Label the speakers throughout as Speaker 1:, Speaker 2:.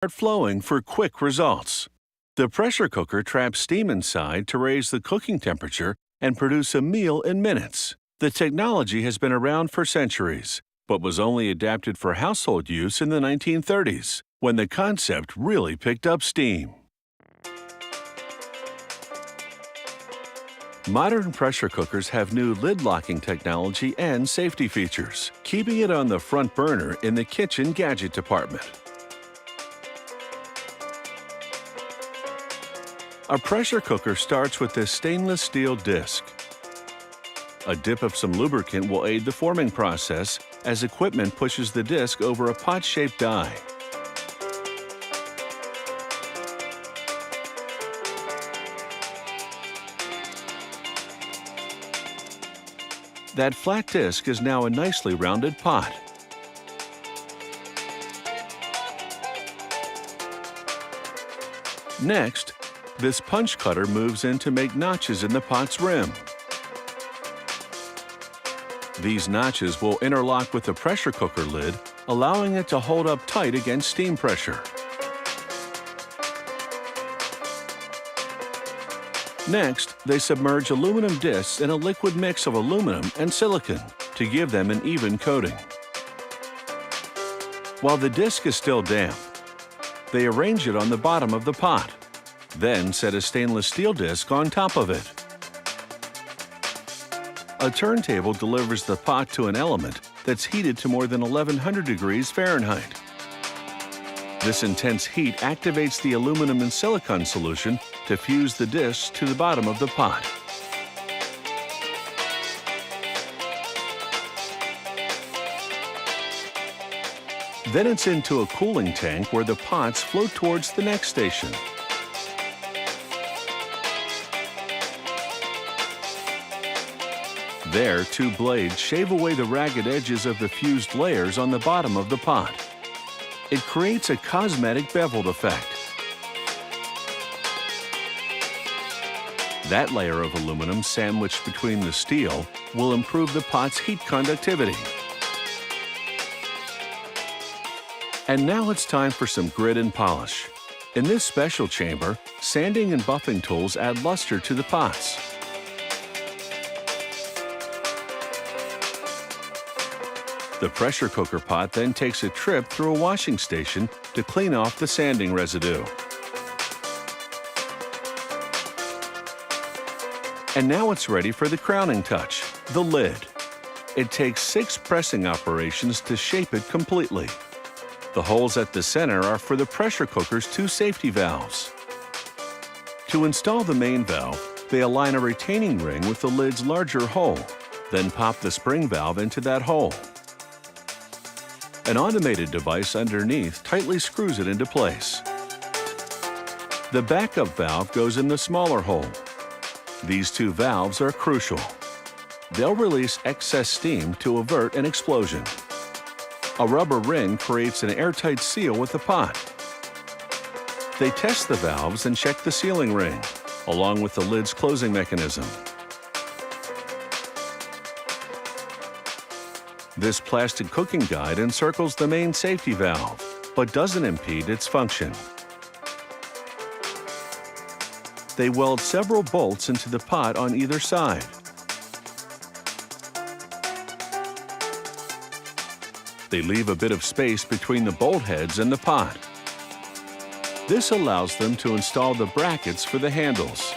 Speaker 1: start flowing for quick results. The pressure cooker traps steam inside to raise the cooking temperature and produce a meal in minutes. The technology has been around for centuries, but was only adapted for household use in the 1930s, when the concept really picked up steam. Modern pressure cookers have new lid locking technology and safety features, keeping it on the front burner in the kitchen gadget department. A pressure cooker starts with this stainless steel disc. A dip of some lubricant will aid the forming process as equipment pushes the disc over a pot-shaped die. That flat disc is now a nicely rounded pot. Next, this punch cutter moves in to make notches in the pot's rim. These notches will interlock with the pressure cooker lid, allowing it to hold up tight against steam pressure. Next, they submerge aluminum discs in a liquid mix of aluminum and silicon to give them an even coating. While the disc is still damp, they arrange it on the bottom of the pot, then set a stainless steel disc on top of it. A turntable delivers the pot to an element that's heated to more than 1100 degrees Fahrenheit. This intense heat activates the aluminum and silicon solution to fuse the discs to the bottom of the pot. Then it's into a cooling tank where the pots float towards the next station. There, two blades shave away the ragged edges of the fused layers on the bottom of the pot. It creates a cosmetic beveled effect. That layer of aluminum sandwiched between the steel will improve the pot's heat conductivity. And now it's time for some grit and polish. In this special chamber, sanding and buffing tools add luster to the pots. The pressure cooker pot then takes a trip through a washing station to clean off the sanding residue. And now it's ready for the crowning touch, the lid. It takes 6 pressing operations to shape it completely. The holes at the center are for the pressure cooker's 2 safety valves. To install the main valve, they align a retaining ring with the lid's larger hole, then pop the spring valve into that hole. An automated device underneath tightly screws it into place. The backup valve goes in the smaller hole. These 2 valves are crucial. They'll release excess steam to avert an explosion. A rubber ring creates an airtight seal with the pot. They test the valves and check the sealing ring, along with the lid's closing mechanism. This plastic cooking guide encircles the main safety valve, but doesn't impede its function. They weld several bolts into the pot on either side. They leave a bit of space between the bolt heads and the pot. This allows them to install the brackets for the handles.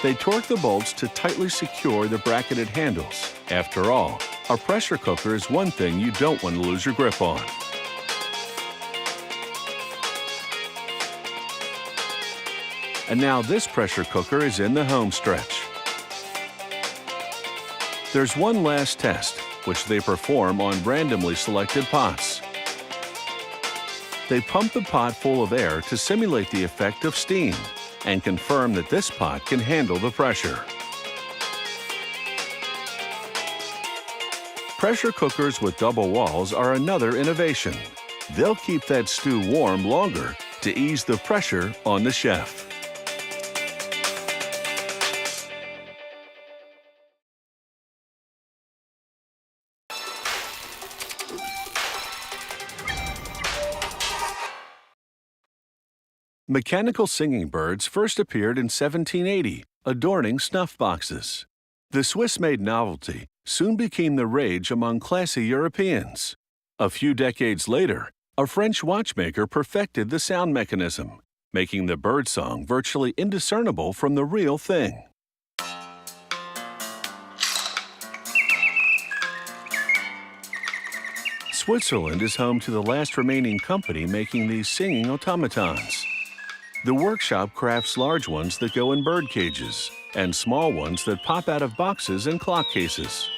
Speaker 1: They torque the bolts to tightly secure the bracketed handles. After all, a pressure cooker is one thing you don't want to lose your grip on. And now this pressure cooker is in the home stretch. There's one last test, which they perform on randomly selected pots. They pump the pot full of air to simulate the effect of steam and confirm that this pot can handle the pressure. Pressure cookers with double walls are another innovation. They'll keep that stew warm longer to ease the pressure on the chef. Mechanical singing birds first appeared in 1780, adorning snuff boxes. The Swiss-made novelty soon became the rage among classy Europeans. A few decades later, a French watchmaker perfected the sound mechanism, making the birdsong virtually indiscernible from the real thing. Switzerland is home to the last remaining company making these singing automatons. The workshop crafts large ones that go in bird cages and small ones that pop out of boxes and clock cases.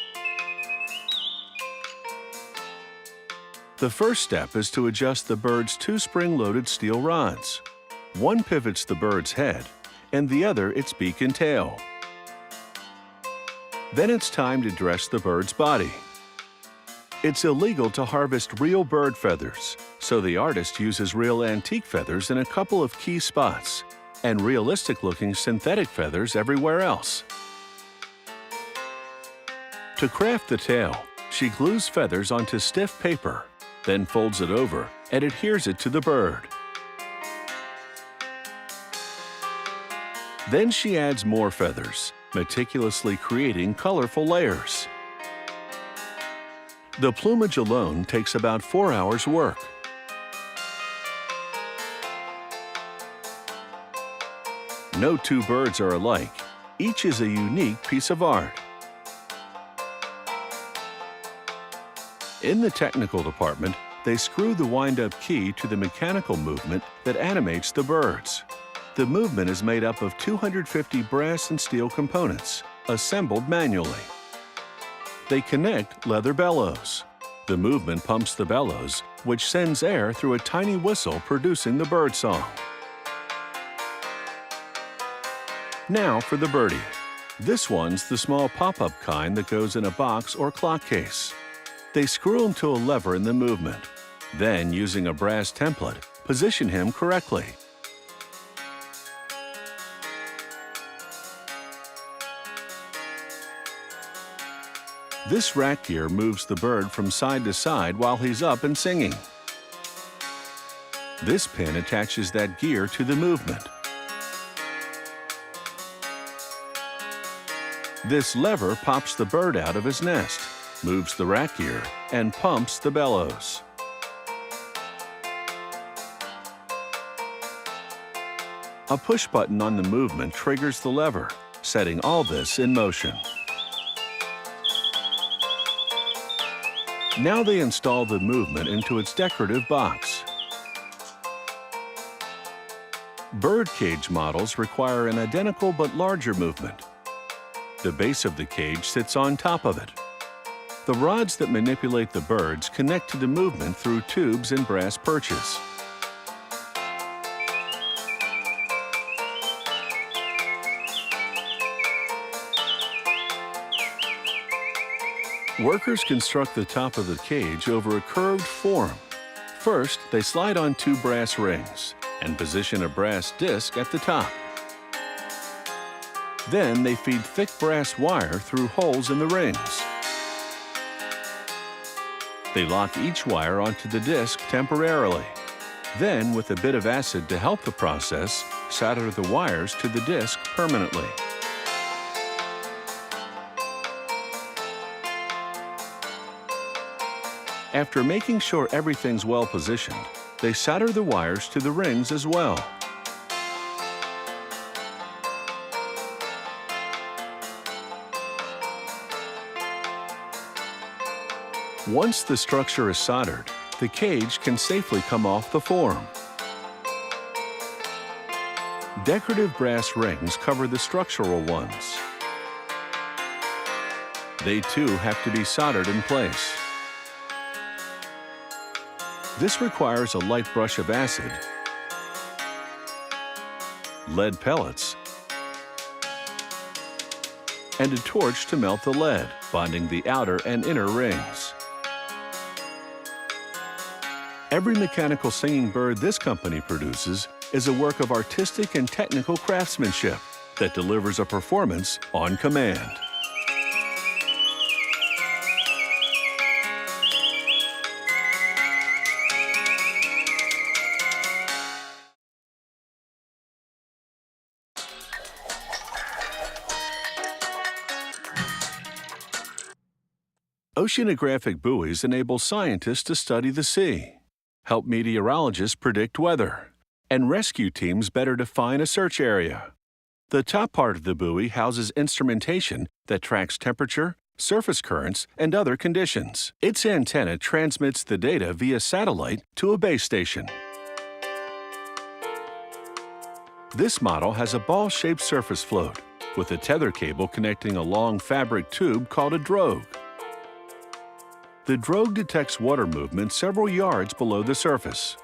Speaker 1: The first step is to adjust the bird's two spring-loaded steel rods. One pivots the bird's head, and the other its beak and tail. Then it's time to dress the bird's body. It's illegal to harvest real bird feathers, so the artist uses real antique feathers in a couple of key spots, and realistic-looking synthetic feathers everywhere else. To craft the tail, she glues feathers onto stiff paper, then folds it over and adheres it to the bird. Then she adds more feathers, meticulously creating colorful layers. The plumage alone takes about 4 hours' work. No two birds are alike. Each is a unique piece of art. In the technical department, they screw the wind-up key to the mechanical movement that animates the birds. The movement is made up of 250 brass and steel components, assembled manually. They connect leather bellows. The movement pumps the bellows, which sends air through a tiny whistle producing the bird song. Now for the birdie. This one's the small pop-up kind that goes in a box or clock case. They screw him to a lever in the movement. Then, using a brass template, position him correctly. This rack gear moves the bird from side to side while he's up and singing. This pin attaches that gear to the movement. This lever pops the bird out of his nest, moves the rack gear, and pumps the bellows. A push button on the movement triggers the lever, setting all this in motion. Now they install the movement into its decorative box. Bird cage models require an identical but larger movement. The base of the cage sits on top of it. The rods that manipulate the birds connect to the movement through tubes and brass perches. Workers construct the top of the cage over a curved form. First, they slide on 2 brass rings and position a brass disc at the top. Then they feed thick brass wire through holes in the rings. They lock each wire onto the disc temporarily. Then, with a bit of acid to help the process, solder the wires to the disc permanently. After making sure everything's well positioned, they solder the wires to the rings as well. Once the structure is soldered, the cage can safely come off the form. Decorative brass rings cover the structural ones. They too have to be soldered in place. This requires a light brush of acid, lead pellets, and a torch to melt the lead, bonding the outer and inner rings. Every mechanical singing bird this company produces is a work of artistic and technical craftsmanship that delivers a performance on command. Oceanographic buoys enable scientists to study the sea, help meteorologists predict weather, and rescue teams better define a search area. The top part of the buoy houses instrumentation that tracks temperature, surface currents, and other conditions. Its antenna transmits the data via satellite to a base station. This model has a ball-shaped surface float with a tether cable connecting a long fabric tube called a drogue. The drogue detects water movement several yards below the surface.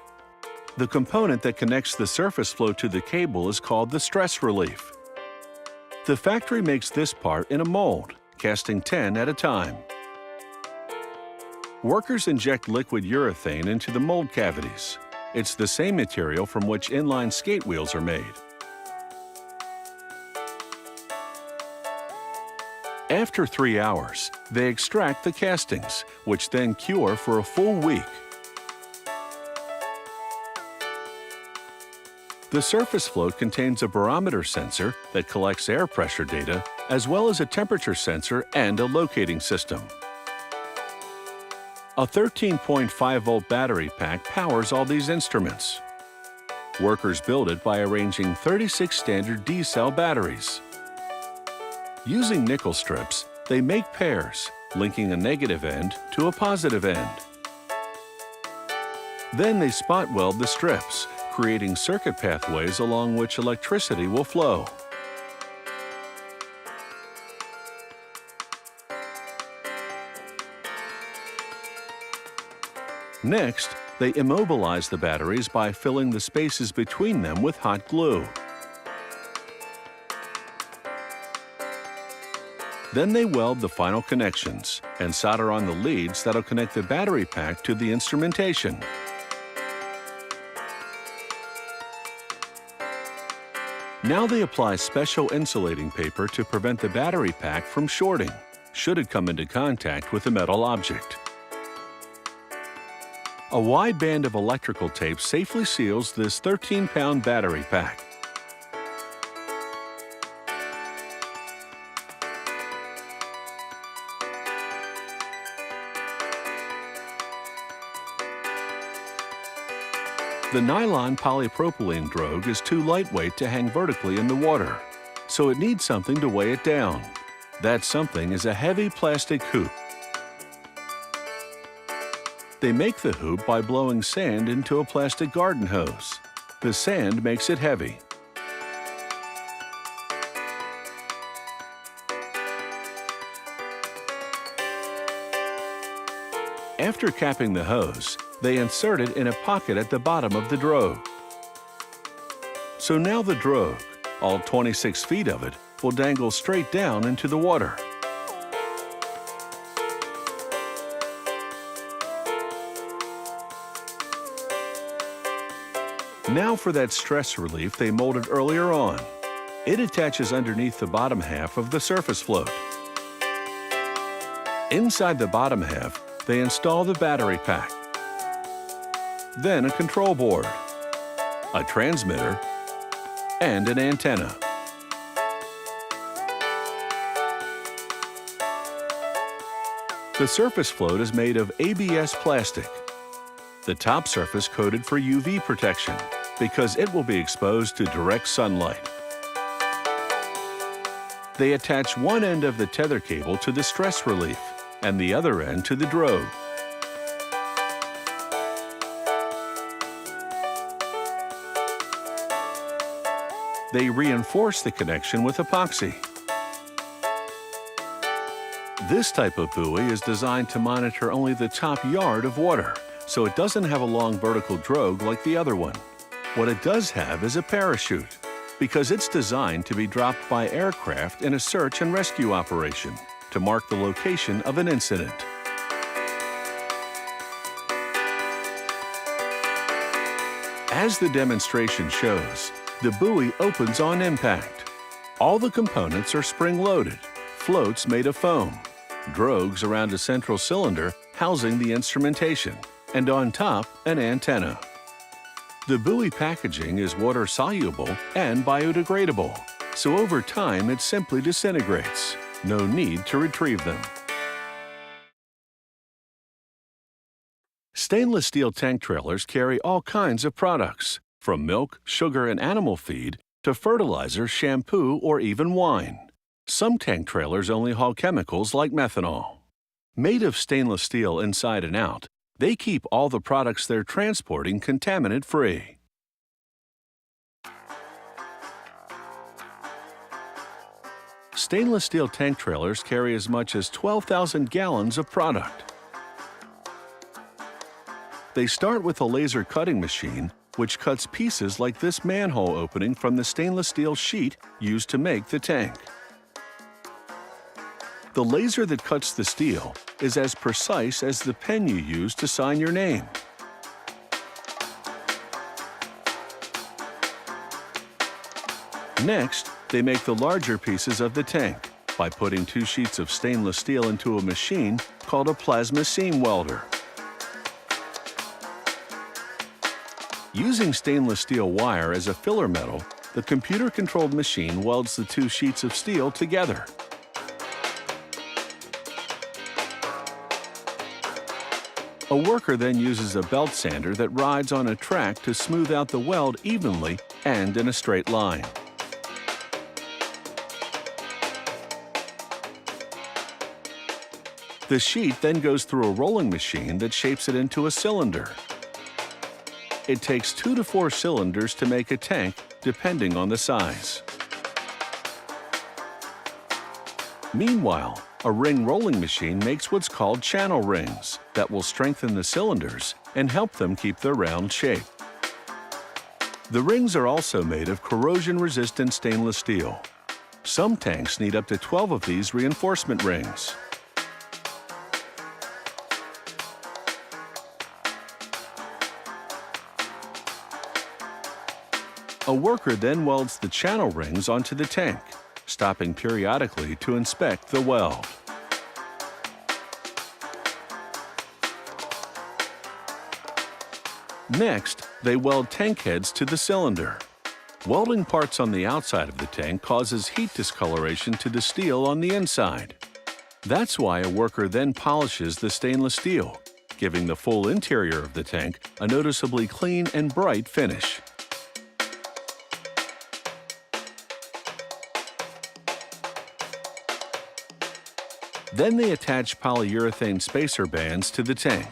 Speaker 1: The component that connects the surface float to the cable is called the stress relief. The factory makes this part in a mold, casting 10 at a time. Workers inject liquid urethane into the mold cavities. It's the same material from which inline skate wheels are made. After 3 hours, they extract the castings, which then cure for a full week. The surface float contains a barometer sensor that collects air pressure data, as well as a temperature sensor and a locating system. A 13.5-volt battery pack powers all these instruments. Workers build it by arranging 36 standard D-cell batteries. Using nickel strips, they make pairs, linking a negative end to a positive end. Then they spot weld the strips, creating circuit pathways along which electricity will flow. Next, they immobilize the batteries by filling the spaces between them with hot glue. Then they weld the final connections and solder on the leads that'll connect the battery pack to the instrumentation. Now they apply special insulating paper to prevent the battery pack from shorting, should it come into contact with a metal object. A wide band of electrical tape safely seals this 13-pound battery pack. The nylon polypropylene drogue is too lightweight to hang vertically in the water, so it needs something to weigh it down. That something is a heavy plastic hoop. They make the hoop by blowing sand into a plastic garden hose. The sand makes it heavy. After capping the hose, they insert it in a pocket at the bottom of the drogue. So now the drogue, all 26 feet of it, will dangle straight down into the water. Now for that stress relief they molded earlier on. It attaches underneath the bottom half of the surface float. Inside the bottom half, they install the battery pack, then a control board, a transmitter, and an antenna. The surface float is made of ABS plastic. The top surface coated for UV protection, because it will be exposed to direct sunlight. They attach one end of the tether cable to the stress relief and the other end to the drogue. They reinforce the connection with epoxy. This type of buoy is designed to monitor only the top yard of water, so it doesn't have a long vertical drogue like the other one. What it does have is a parachute, because it's designed to be dropped by aircraft in a search and rescue operation to mark the location of an incident. As the demonstration shows, the buoy opens on impact. All the components are spring-loaded, floats made of foam, drogues around a central cylinder housing the instrumentation, and on top, an antenna. The buoy packaging is water-soluble and biodegradable, so over time it simply disintegrates. No need to retrieve them. Stainless steel tank trailers carry all kinds of products, from milk, sugar, and animal feed to fertilizer, shampoo, or even wine. Some tank trailers only haul chemicals like methanol. Made of stainless steel inside and out, they keep all the products they're transporting contaminant-free. Stainless steel tank trailers carry as much as 12,000 gallons of product. They start with a laser cutting machine, which cuts pieces like this manhole opening from the stainless steel sheet used to make the tank. The laser that cuts the steel is as precise as the pen you use to sign your name. Next, they make the larger pieces of the tank by putting 2 sheets of stainless steel into a machine called a plasma seam welder. Using stainless steel wire as a filler metal, the computer-controlled machine welds the 2 sheets of steel together. A worker then uses a belt sander that rides on a track to smooth out the weld evenly and in a straight line. The sheet then goes through a rolling machine that shapes it into a cylinder. It takes 2 to 4 cylinders to make a tank, depending on the size. Meanwhile, a ring rolling machine makes what's called channel rings that will strengthen the cylinders and help them keep their round shape. The rings are also made of corrosion-resistant stainless steel. Some tanks need up to 12 of these reinforcement rings. A worker then welds the channel rings onto the tank, stopping periodically to inspect the weld. Next, they weld tank heads to the cylinder. Welding parts on the outside of the tank causes heat discoloration to the steel on the inside. That's why a worker then polishes the stainless steel, giving the full interior of the tank a noticeably clean and bright finish. Then they attach polyurethane spacer bands to the tank.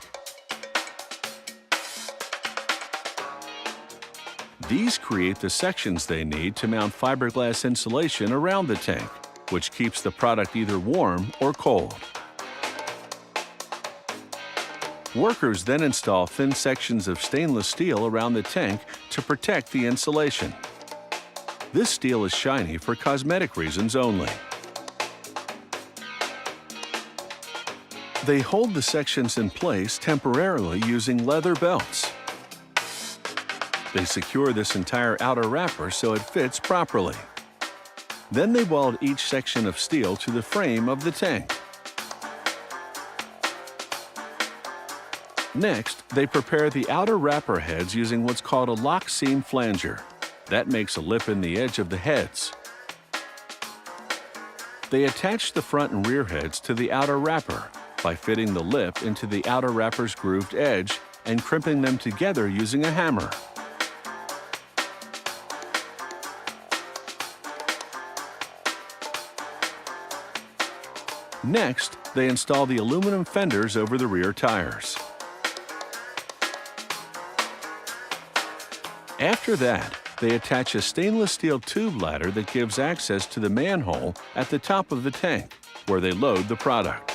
Speaker 1: These create the sections they need to mount fiberglass insulation around the tank, which keeps the product either warm or cold. Workers then install thin sections of stainless steel around the tank to protect the insulation. This steel is shiny for cosmetic reasons only. They hold the sections in place temporarily using leather belts. They secure this entire outer wrapper so it fits properly. Then they weld each section of steel to the frame of the tank. Next, they prepare the outer wrapper heads using what's called a lock seam flanger. That makes a lip in the edge of the heads. They attach the front and rear heads to the outer wrapper by fitting the lip into the outer wrapper's grooved edge and crimping them together using a hammer. Next, they install the aluminum fenders over the rear tires. After that, they attach a stainless steel tube ladder that gives access to the manhole at the top of the tank, where they load the product.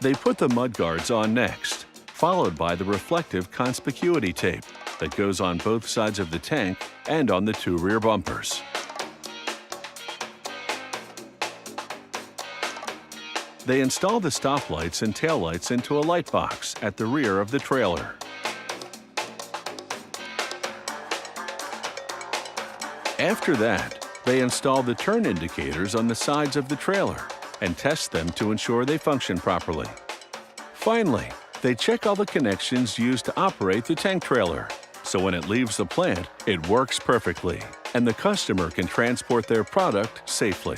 Speaker 1: They put the mudguards on next, followed by the reflective conspicuity tape that goes on both sides of the tank and on the 2 rear bumpers. They install the stoplights and taillights into a light box at the rear of the trailer. After that, they install the turn indicators on the sides of the trailer and test them to ensure they function properly. Finally, they check all the connections used to operate the tank trailer, so when it leaves the plant, it works perfectly, and the customer can transport their product safely.